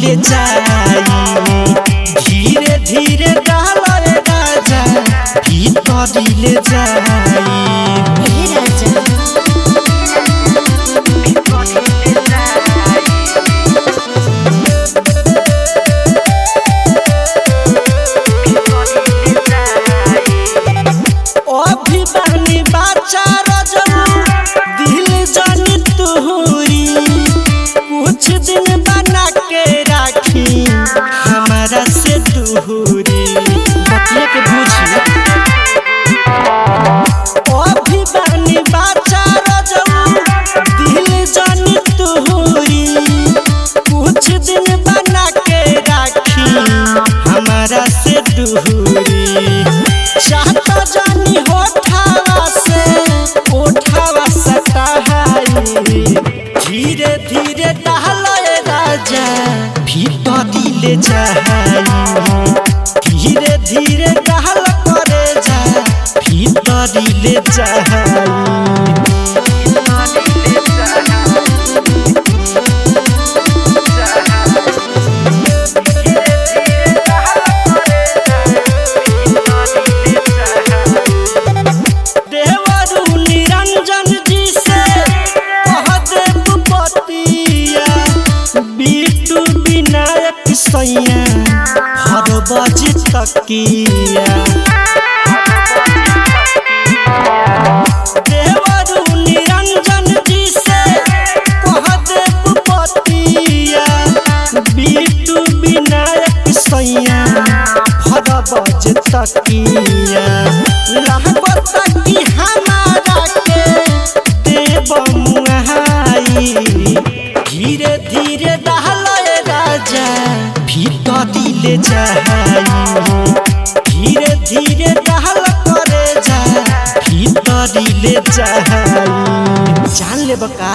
ले जाई धीरे धीरे डाले राजा भीतर ले जाई अभी बाचा दिल जानी तुहरी कुछ दिन बना के राखी हमारा से दूरी बतिया के बुझी अभी बाचा दिल जानी तुहरी कुछ दिन बना के राखी हमारा से दूरी चाहता जानी होठावा से ओठावा सटाई धीरे धीरे डाले राजा भीतर ले जाई धीरे धीरे डाल करे जा भीतर ले जाई हर बजे तकिया देवरू निरंजन जी से कह देव पतिया बीटू विनायक सैया हर बजे तकिया रहबत की हमारा के देव मुहाई धीरे धीरे डाले राजा भीतर ले जाई धीरे धीरे डाल करे जा भीतर ले जाई जान ले बका।